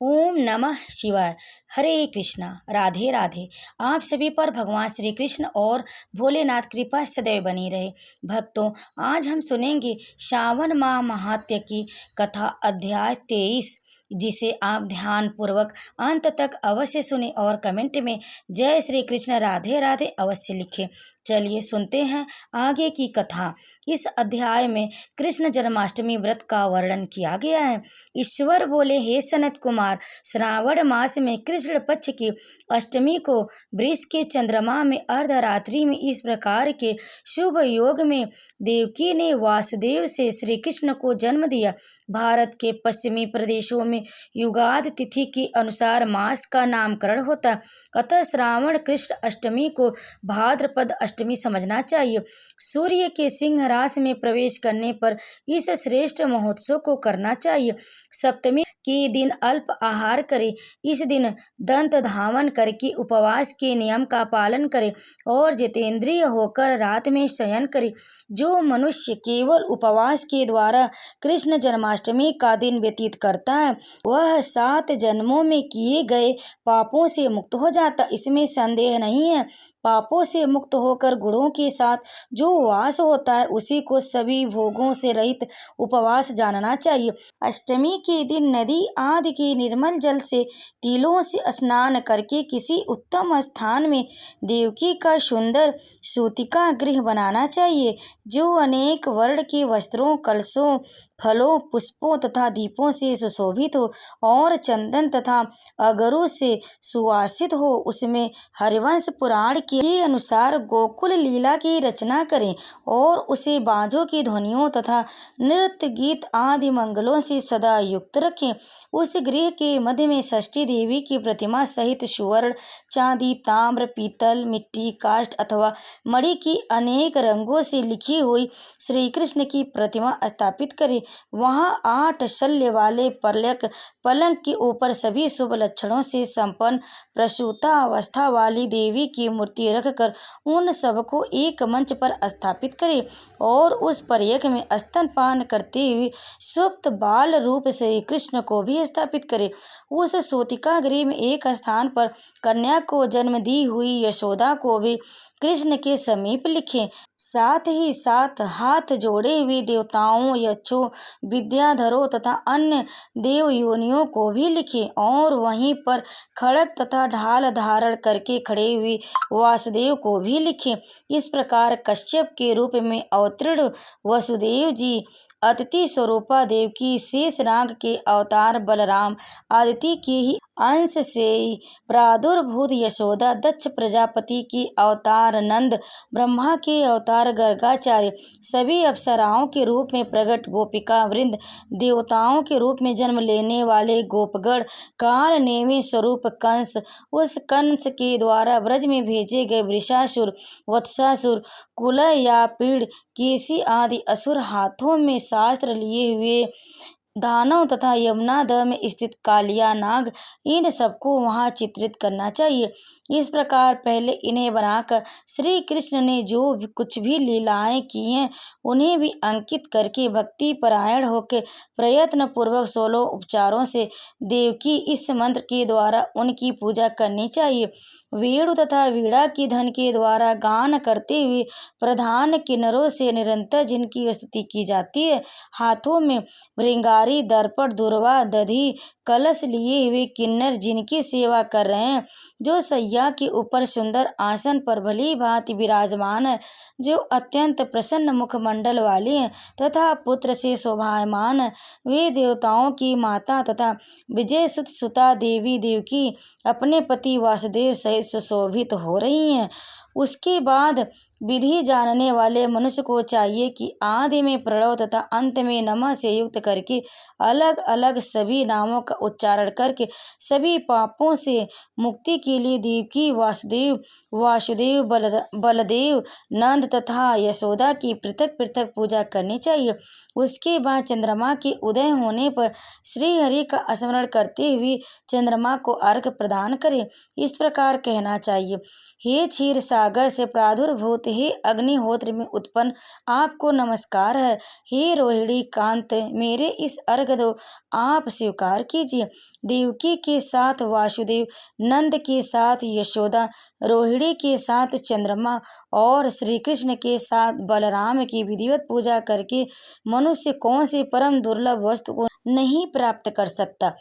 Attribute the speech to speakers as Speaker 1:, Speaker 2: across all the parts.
Speaker 1: ओम नमः शिवाय। हरे कृष्णा। राधे राधे। आप सभी पर भगवान श्री कृष्ण और भोलेनाथ कृपा सदैव बनी रहे। भक्तों, आज हम सुनेंगे श्रावण माह महात्म्य की कथा अध्याय 23, जिसे आप ध्यान पूर्वक अंत तक अवश्य सुने और कमेंट में जय श्री कृष्ण राधे राधे अवश्य लिखें। चलिए सुनते हैं आगे की कथा। इस अध्याय में कृष्ण जन्माष्टमी व्रत का वर्णन किया गया है। ईश्वर बोले, हे सनत कुमार, श्रावण मास में कृष्ण पक्ष की अष्टमी को वृष के चंद्रमा में अर्धरात्रि में इस प्रकार के शुभ योग में देवकी ने वासुदेव से श्री कृष्ण को जन्म दिया। भारत के पश्चिमी प्रदेशों में युगाद तिथि के अनुसार मास का नामकरण होता, अतः श्रावण कृष्ण अष्टमी को भाद्रपद अष्टमी समझना चाहिए। सूर्य के सिंह राशि में प्रवेश करने पर इस श्रेष्ठ महोत्सव को करना चाहिए। सप्तमी के दिन अल्प आहार करें। इस दिन दंत धावन करके उपवास के नियम का पालन करें और जितेंद्रिय होकर रात में शयन करें। जो मनुष्य केवल उपवास के द्वारा कृष्ण जन्माष्टमी का दिन व्यतीत करता है, वह 7 जन्मों में किए गए पापों से मुक्त हो जाता, इसमें संदेह नहीं है। पापों से मुक्त होकर गुणों के साथ जो वास होता है, उसी को सभी भोगों से रहित उपवास जानना चाहिए। अष्टमी के दिन नदी आदि के निर्मल जल से तिलों से स्नान करके किसी उत्तम स्थान में देवकी का सुंदर सूतिका गृह बनाना चाहिए, जो अनेक वर्ण के वस्त्रों, कलशों, फलों, पुष्पों तथा दीपों से सुशोभित हो और चंदन तथा अगरों से सुवासित हो। उसमें हरिवंश पुराण के अनुसार गोकुल लीला की रचना करें और उसे बाजों की ध्वनियों तथा नृत्य गीत आदि मंगलों से सदा युक्त रखें। उस गृह के मध्य में षष्ठी देवी की प्रतिमा सहित सुवर्ण, चांदी, ताम्र, पीतल, मिट्टी, काष्ठ अथवा मणि की अनेक रंगों से लिखी हुई श्री कृष्ण की प्रतिमा स्थापित करें। वहां 8 शल्य वाले पलंग के ऊपर सभी शुभ लक्षणों से संपन्न प्रसूता अवस्था वाली देवी की मूर्ति रखकर उन सबको एक मंच पर स्थापित करें और उस परयख में स्तनपान करते हुए सुप्त बाल रूप से कृष्ण को भी स्थापित करें। उस सूतिका गृह में एक स्थान पर कन्या को जन्म दी हुई यशोदा को भी कृष्ण के समीप लिखें। साथ ही साथ हाथ जोड़े हुए देवताओं, यक्षों, विद्याधरों तथा अन्य देव योनियों को भी लिखें और वहीं पर खड़ग तथा ढाल धारण करके खड़े हुए वासुदेव को भी लिखें। इस प्रकार कश्यप के रूप में अवतीर्ण वसुदेव जी, अतिथि स्वरूपा देवकी, शेष नाग के अवतार बलराम, आदिति के ही अंश से प्रादुर्भूत यशोदा, दक्ष प्रजापति के अवतार नंद, ब्रह्मा के अवतार गर्गाचार्य, सभी अप्सराओं के रूप में प्रकट गोपिका वृंद, देवताओं के रूप में जन्म लेने वाले गोपगण, काल नेमि स्वरूप कंस, उस कंस के द्वारा ब्रज में भेजे गए वृषासुर, वत्सासुर, कुलय या पीड़, केसी आदि असुर, हाथों में शास्त्र लिए हुए दानव तथा यमुना दह में स्थित कालिया नाग, इन सबको वहां चित्रित करना चाहिए। इस प्रकार पहले इन्हें बनाकर श्री कृष्ण ने जो कुछ भी लीलाएं की हैं, उन्हें भी अंकित करके भक्ति परायण होकर प्रयत्न पूर्वक 16 उपचारों से देवकी इस मंत्र के द्वारा उनकी पूजा करनी चाहिए। वेणु तथा वीणा की धन के द्वारा गान करते हुए प्रधान किन्नरों से निरंतर जिनकी स्तुति की जाती है, हाथों में भृंगारी, दर्पण, दुर्वा, दधी, कलश लिए हुए किन्नर जिनकी सेवा कर रहे हैं, जो सैया के ऊपर सुंदर आसन पर भली भांति विराजमान है, जो अत्यंत प्रसन्न मुखमंडल वाले हैं तथा पुत्र से शोभायमान है, वे देवताओं की माता तथा विजय सुत सुता देवी देवकी अपने पति वासुदेव सहित सुशोभित हो रही हैं। उसके बाद विधि जानने वाले मनुष्य को चाहिए कि आदि में प्रणव तथा अंत में नमः से युक्त करके अलग अलग सभी नामों का उच्चारण करके सभी पापों से मुक्ति के लिए देवकी, वासुदेव, बलदेव, नंद तथा यशोदा की पृथक पृथक पूजा करनी चाहिए। उसके बाद चंद्रमा के उदय होने पर श्री हरि का स्मरण करते हुए चंद्रमा को अर्घ्य प्रदान करें। इस प्रकार कहना चाहिए, हे क्षीर सागर सागर से प्रादुर्भूत हे अग्निहोत्र में उत्पन्न आपको नमस्कार है। हे रोहिणी कांत, मेरे इस अर्घ दो आप स्वीकार कीजिए। देवकी के साथ वासुदेव, नंद के साथ यशोदा, रोहिणी के साथ चंद्रमा और श्री कृष्ण के साथ बलराम की विधिवत पूजा करके मनुष्य कौन सी परम दुर्लभ वस्तु को नहीं प्राप्त कर सकता।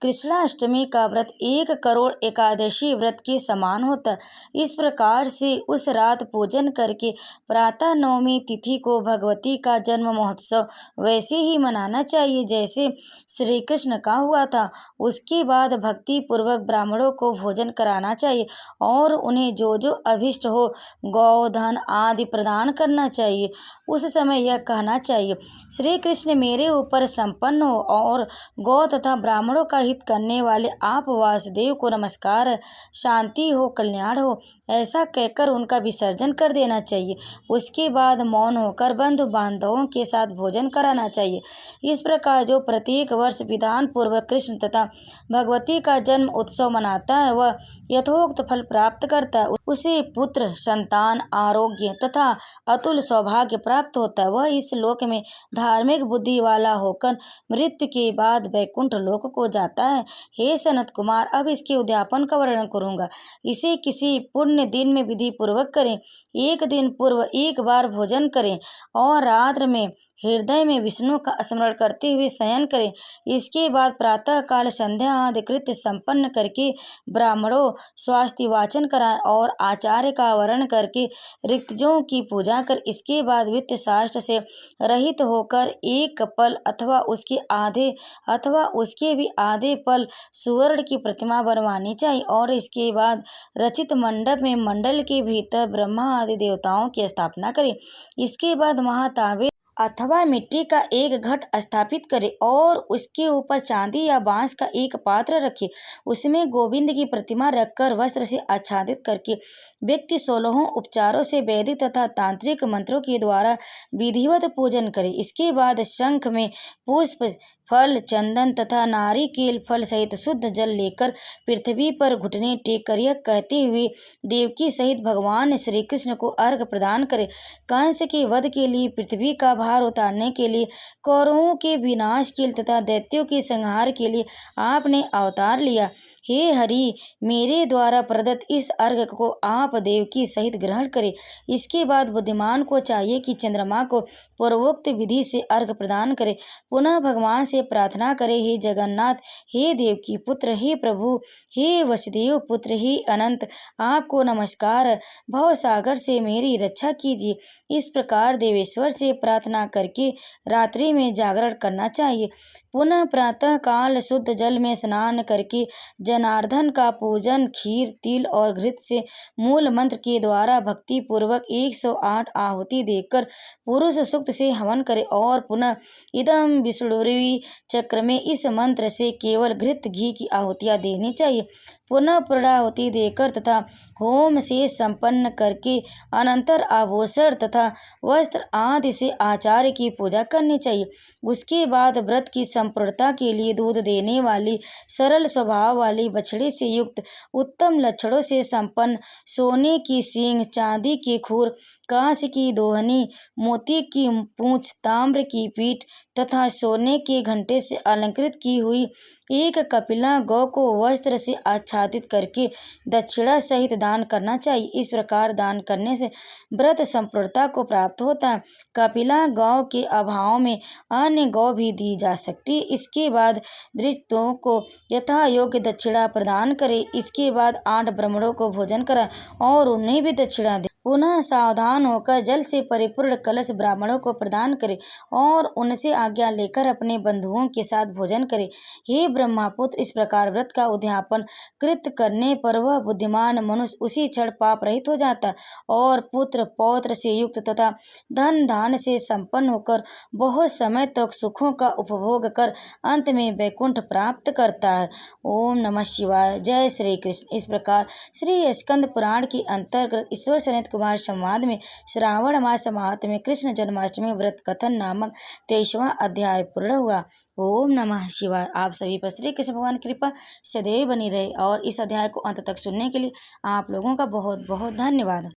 Speaker 1: कृष्णाष्टमी का व्रत 1 करोड़ एकादशी व्रत के समान होता है। इस प्रकार से उस रात पूजन करके प्रातः नवमी तिथि को भगवती का जन्म महोत्सव वैसे ही मनाना चाहिए जैसे श्री कृष्ण का हुआ था। उसके बाद भक्ति पूर्वक ब्राह्मणों को भोजन कराना चाहिए और उन्हें जो जो अभिष्ट हो गौ धन आदि प्रदान करना चाहिए। उस समय यह कहना चाहिए, श्री कृष्ण मेरे ऊपर संपन्न हो और गौ तथा ब्राह्मणों का हित करने वाले आप वासुदेव को नमस्कार है। शांति हो, कल्याण हो, ऐसा कहकर उनका विसर्जन कर देना चाहिए। उसके बाद मौन होकर बंधु बांधवों के साथ भोजन कराना चाहिए। इस प्रकार जो प्रत्येक वर्ष विधान पूर्वक कृष्ण तथा भगवती का जन्म उत्सव मनाता है वह यथोक्त फल प्राप्त करता है। उसे पुत्र, संतान, आरोग्य तथा अतुल सौभाग्य प्राप्त होता है। वह इस लोक में धार्मिक बुद्धि वाला होकर मृत्यु के बाद वैकुंठ लोक को जाता है। हे सनत कुमार, अब इसके उद्यापन का वर्णन करूंगा। इसे किसी पुण्य दिन में विधि पूर्वक करें। 1 दिन पूर्व 1 बार भोजन करें और रात्र में हृदय में विष्णु का स्मरण करते हुए शयन करें। इसके बाद प्रातः काल संध्या आदि कृत्य संपन्न करके ब्राह्मणों स्वास्थ्य वाचन कराएं और आचार्य का वर्ण करके ऋतजों की पूजा कर इसके बाद वित्त शास्त्र से रहित होकर 1 पल अथवा उसके आधे अथवा उसके भी आधे पल सुवर्ण की प्रतिमा बनवानी चाहिए और इसके बाद रचित मंडप में मंडल के भीतर ब्रह्मा आदि देवताओं की स्थापना करें। इसके बाद महातावे अथवा मिट्टी का एक घट स्थापित करे और उसके ऊपर चांदी या बांस का एक पात्र रखे। उसमें गोविंद की प्रतिमा रखकर वस्त्र से आच्छादित करके व्यक्ति 16 उपचारों से वैदिक तथा तांत्रिक मंत्रों के द्वारा विधिवत पूजन करे। इसके बाद शंख में पुष्प, फल, चंदन तथा नारिकेल फल सहित शुद्ध जल लेकर पृथ्वी पर घुटने टेक कर यह कहते हुए देवकी सहित भगवान श्री कृष्ण को अर्घ प्रदान करे। कंस के वध के लिए, पृथ्वी का भार उतारने के लिए, कौरवों के विनाश के लिए तथा दैत्यों के संहार के लिए आपने अवतार लिया। हे हरि, मेरे द्वारा प्रदत्त इस अर्घ को आप देवकी सहित ग्रहण करें। इसके बाद बुद्धिमान को चाहिए कि चंद्रमा को पूर्वोक्त विधि से अर्घ प्रदान करे। पुनः भगवान से प्रार्थना करे, हे जगन्नाथ, हे देवकी पुत्र, हे प्रभु, हे वसुदेव पुत्र, हे अनंत, आपको नमस्कार है। भव सागर से मेरी रक्षा कीजिए। इस प्रकार देवेश्वर से प्रार्थना करके रात्रि में जागरण करना चाहिए। पुनः प्रातः काल शुद्ध जल में स्नान करके जनार्दन का पूजन खीर, तिल और घृत से मूल मंत्र के द्वारा भक्ति पूर्वक 108 आहुति देकर पुरुष सूक्त से हवन करे और पुनः इदम विष्णुरी चक्र में इस मंत्र से केवल घृत घी की आहुतियाँ देनी चाहिए। पुनः पूर्णाहुति देकर तथा होम से संपन्न करके अनंतर आभूषण तथा वस्त्र आदि से आचार्य की पूजा करनी चाहिए। उसके बाद व्रत की संपूर्णता के लिए दूध देने वाली सरल स्वभाव वाली बछड़ी से युक्त उत्तम लक्षणों से संपन्न सोने की सींग, चांदी की खूर, कांस्य की दोहनी, मोती की पूंछ, ताम्र की पीठ तथा सोने के घंटे से अलंकृत की हुई एक कपिला गौ को वस्त्र से आच्छादित करके दक्षिणा सहित दान करना चाहिए। इस प्रकार दान करने से व्रत संपूर्णता को प्राप्त होता है। कपिला गौ के अभाव में अन्य गौ भी दी जा सकती है। इसके बाद दृष्टों को यथा योग्य दक्षिणा प्रदान करे। इसके बाद 8 ब्राह्मणों को भोजन कराए और उन्हें भी दक्षिणा दे। पुनः सावधान होकर जल से परिपूर्ण कलश ब्राह्मणों को प्रदान करे और उनसे आज्ञा लेकर अपने बंधुओं के साथ भोजन करे। हे ब्रह्मपुत्र, इस प्रकार व्रत का उद्यापन कृत करने पर वह बुद्धिमान मनुष्य उसी क्षण पाप रहित हो जाता है और पुत्र पौत्र से युक्त तथा धन धान से संपन्न होकर बहुत समय तक सुखों का उपभोग कर अंत में वैकुंठ प्राप्त करता है। ओम नमः शिवाय। जय श्री कृष्ण। इस प्रकार श्री स्कंद पुराण के अंतर्गत ईश्वर सनत कुमार संवाद में श्रावण मास माहात्म्य में कृष्ण जन्माष्टमी व्रत कथन नामक 23वां अध्याय पूर्ण हुआ। ओम नमः शिवाय। आप सभी पर श्री कृष्ण भगवान की कृपा सदैव बनी रहे और इस अध्याय को अंत तक सुनने के लिए आप लोगों का बहुत बहुत धन्यवाद।